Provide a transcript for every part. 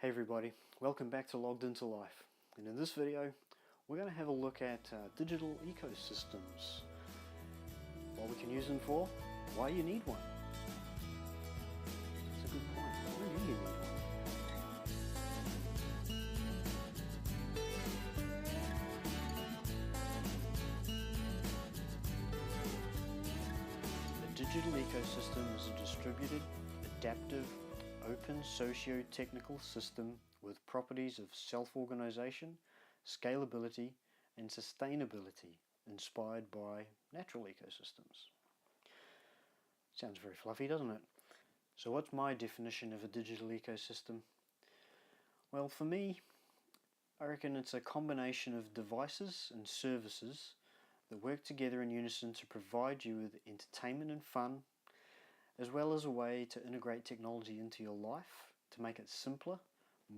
Hey everybody, welcome back to Logged Into Life, and in this video we're going to have a look at digital ecosystems, what we can use them for, why you need one. That's a good point, why do you need one? A digital ecosystem is a distributed, adaptive, open socio-technical system with properties of self-organization, scalability, and sustainability inspired by natural ecosystems. Sounds very fluffy, doesn't it? So what's my definition of a digital ecosystem? Well, for me, I reckon it's a combination of devices and services that work together in unison to provide you with entertainment and fun, as well as a way to integrate technology into your life to make it simpler,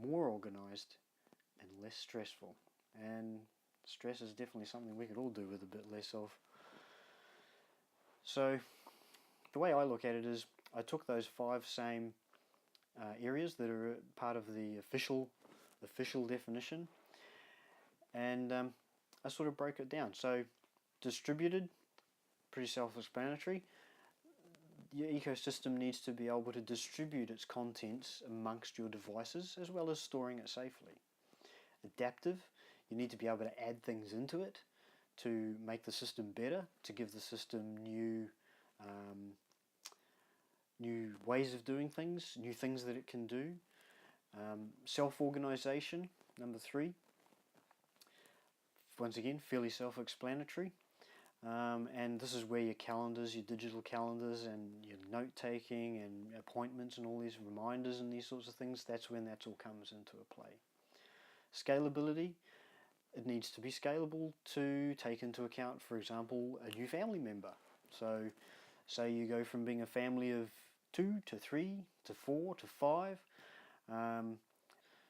more organized, and less stressful. And stress is definitely something we could all do with a bit less of. So the way I look at it is I took those 5 same areas that are part of the official definition, and I sort of broke it down. So distributed, pretty self-explanatory. Your ecosystem needs to be able to distribute its contents amongst your devices as well as storing it safely. Adaptive, you need to be able to add things into it to make the system better, to give the system new ways of doing things, new things that it can do. Self-organization, number 3. Once again, fairly self-explanatory. And this is where your calendars, your digital calendars, and your note-taking and appointments and all these reminders and these sorts of things, that's when that all comes into play. Scalability, it needs to be scalable to take into account, for example, a new family member. So say you go from being a family of 2 to 3 to 4 to 5.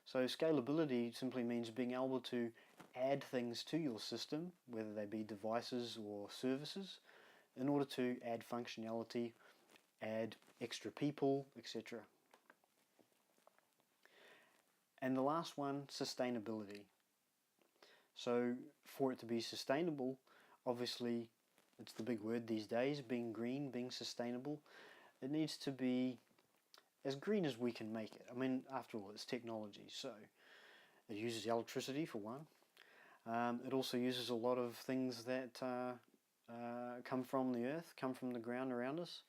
So scalability simply means being able to add things to your system, whether they be devices or services, in order to add functionality, add extra people, etc. And the last one, sustainability. So for it to be sustainable, obviously it's the big word these days, being green, being sustainable, it needs to be as green as we can make it. I mean, after all, it's technology, so it uses electricity for one. It also uses a lot of things that come from the earth, come from the ground around us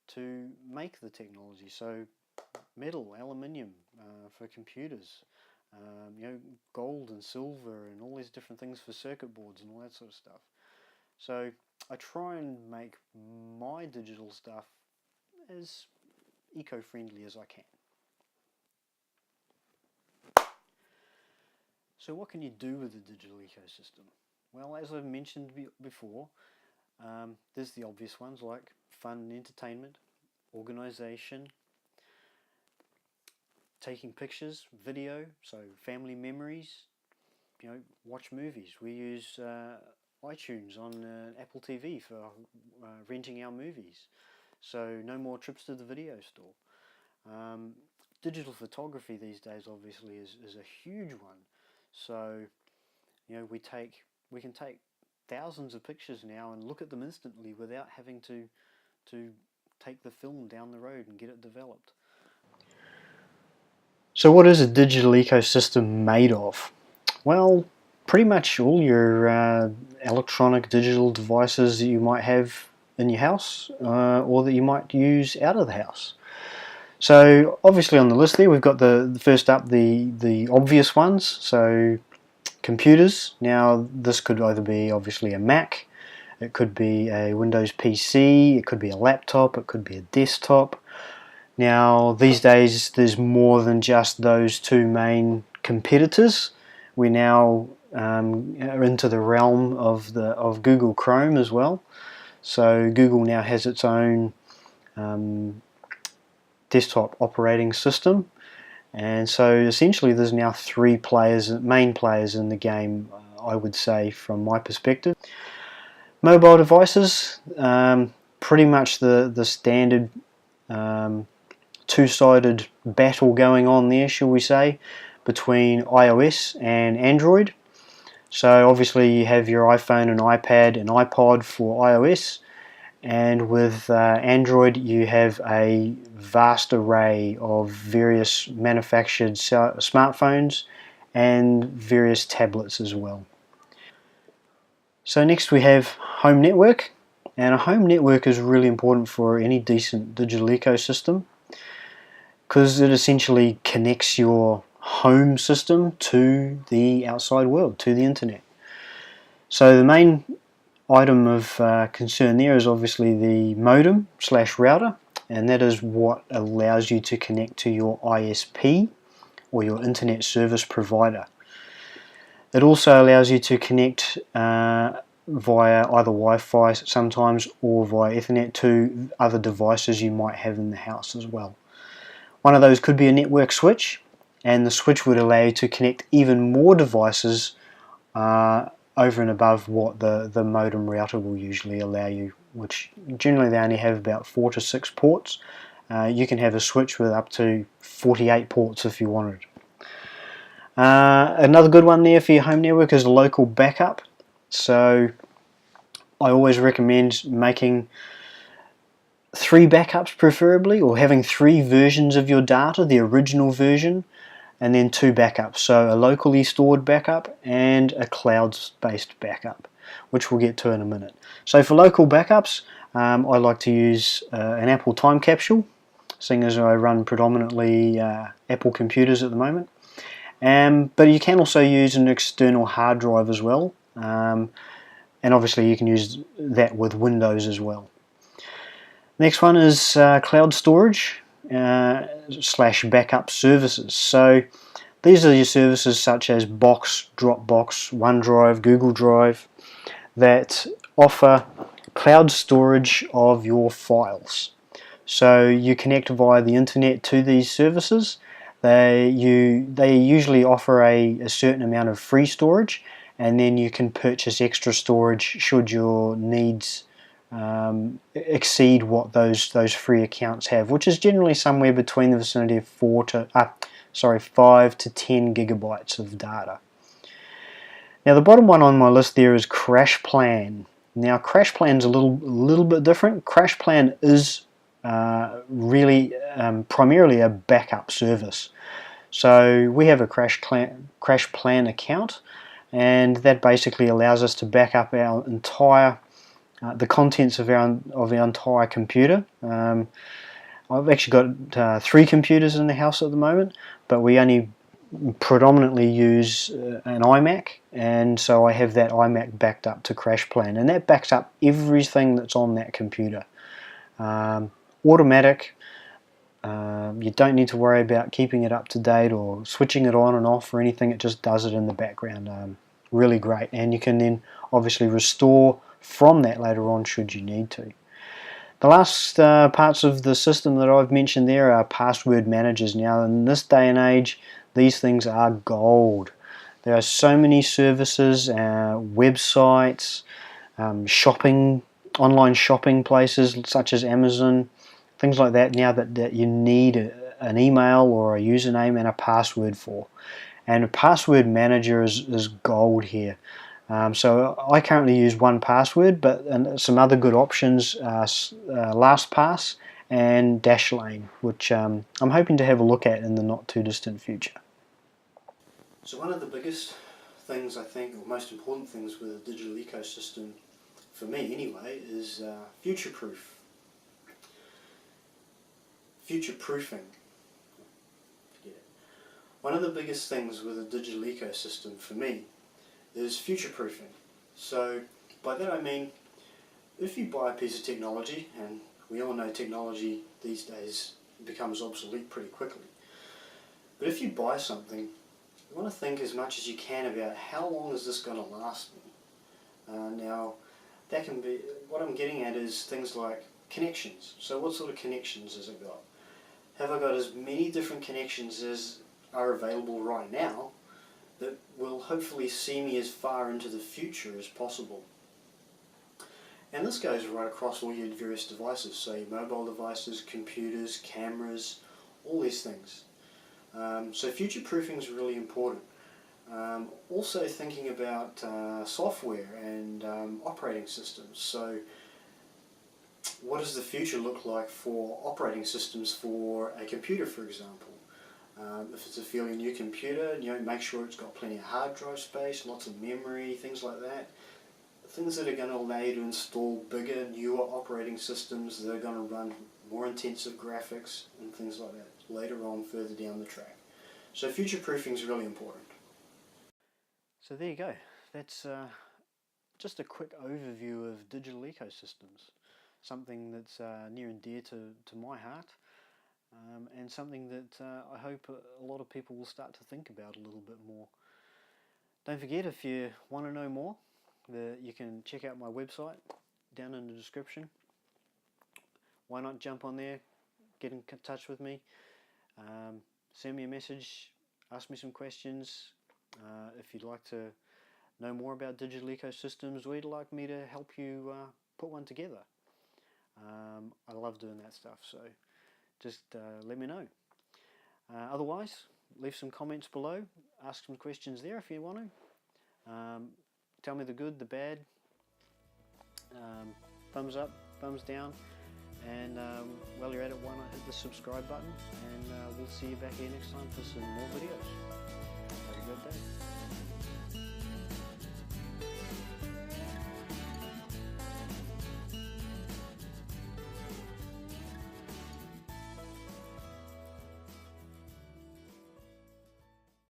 to make the technology. So metal, aluminium for computers, gold and silver and all these different things for circuit boards and all that sort of stuff. So I try and make my digital stuff as eco-friendly as I can. So what can you do with the digital ecosystem? Well, as I've mentioned before, there's the obvious ones like fun and entertainment, organization, taking pictures, video, so family memories, watch movies. We use iTunes on Apple TV for renting our movies. So no more trips to the video store. Digital photography these days obviously is a huge one. So, we can take thousands of pictures now and look at them instantly without having to take the film down the road and get it developed. So what is a digital ecosystem made of? Well, pretty much all your electronic digital devices that you might have in your house or that you might use out of the house. So obviously on the list there we've got the first up, the obvious ones. So computers. Now this could either be obviously a Mac, it could be a Windows PC, it could be a laptop, it could be a desktop. Now these days there's more than just those 2 main competitors. We now are into the realm of Google Chrome as well. So Google now has its own desktop operating system, and so essentially there's now 3 main players in the game, I would say, from my perspective. Mobile devices, pretty much the standard two-sided battle going on there, shall we say, between iOS and Android. So obviously you have your iPhone and iPad and iPod for iOS, and with Android you have a vast array of various manufactured smartphones and various tablets as well. So next we have home network, and a home network is really important for any decent digital ecosystem because it essentially connects your home system to the outside world, to the internet. So the main item of concern there is obviously the modem / router, and that is what allows you to connect to your ISP or your internet service provider. It also allows you to connect via either Wi-Fi sometimes or via Ethernet to other devices you might have in the house as well. One of those could be a network switch, and the switch would allow you to connect even more devices over and above what the modem router will usually allow you, which generally they only have about 4 to 6 ports. You can have a switch with up to 48 ports if you wanted. Another good one there for your home network is local backup. So I always recommend making 3 backups preferably, or having 3 versions of your data, the original version, and then 2 backups. So a locally stored backup and a cloud-based backup, which we'll get to in a minute. So for local backups, I like to use an Apple time capsule, seeing as I run predominantly Apple computers at the moment. But you can also use an external hard drive as well, and obviously you can use that with Windows as well. Next one is cloud storage / backup services. So these are your services such as Box, Dropbox, OneDrive, Google Drive that offer cloud storage of your files. So you connect via the internet to these services. They usually offer a certain amount of free storage, and then you can purchase extra storage should your needs exceed what those free accounts have, which is generally somewhere between the vicinity of 5 to 10 gigabytes of data. Now the bottom one on my list there is CrashPlan. Now CrashPlan's a little bit different. CrashPlan is really primarily a backup service. So we have a CrashPlan account, and that basically allows us to back up our entire the contents of our entire computer. I've actually got 3 computers in the house at the moment, but we only predominantly use an iMac, and so I have that iMac backed up to CrashPlan, and that backs up everything that's on that computer. Automatic. You don't need to worry about keeping it up to date or switching it on and off or anything. It just does it in the background. Really great, and you can then obviously restore from that later on should you need to. The last parts of the system that I've mentioned there are password managers. Now in this day and age, these things are gold. There are so many services, websites, online shopping places such as Amazon, things like that now that you need an email or a username and a password for. And a password manager is gold here. So I currently use 1Password, but some other good options are LastPass and Dashlane, which I'm hoping to have a look at in the not too distant future. So one of the biggest things I think, or most important things with a digital ecosystem, for me anyway, is future-proof. Future-proofing. One of the biggest things with a digital ecosystem for me is future-proofing. So by that I mean, if you buy a piece of technology, and we all know technology these days becomes obsolete pretty quickly, but if you buy something, you want to think as much as you can about how long is this going to last me. Now that can be, what I'm getting at is things like connections. So what sort of connections has it got? Have I got as many different connections as are available right now that will hopefully see me as far into the future as possible? And this goes right across all your various devices, so your mobile devices, computers, cameras, all these things. So future-proofing is really important. Also thinking about software and operating systems. So what does the future look like for operating systems for a computer, for example? If it's a fairly new computer, make sure it's got plenty of hard drive space, lots of memory, things like that. Things that are going to allow you to install bigger, newer operating systems that are going to run more intensive graphics and things like that later on, further down the track. So future-proofing is really important. So there you go. That's just a quick overview of digital ecosystems. Something that's near and dear to my heart, and something that I hope a lot of people will start to think about a little bit more. Don't forget, if you want to know more, you can check out my website down in the description. Why not jump on there, get in touch with me, send me a message, ask me some questions. If you'd like to know more about digital ecosystems, or you'd like me to help you put one together. I love doing that stuff, so just let me know. Otherwise, leave some comments below, ask some questions there if you want to. Tell me the good, the bad, thumbs up, thumbs down, and while you're at it, why not hit the subscribe button, and we'll see you back here next time for some more videos.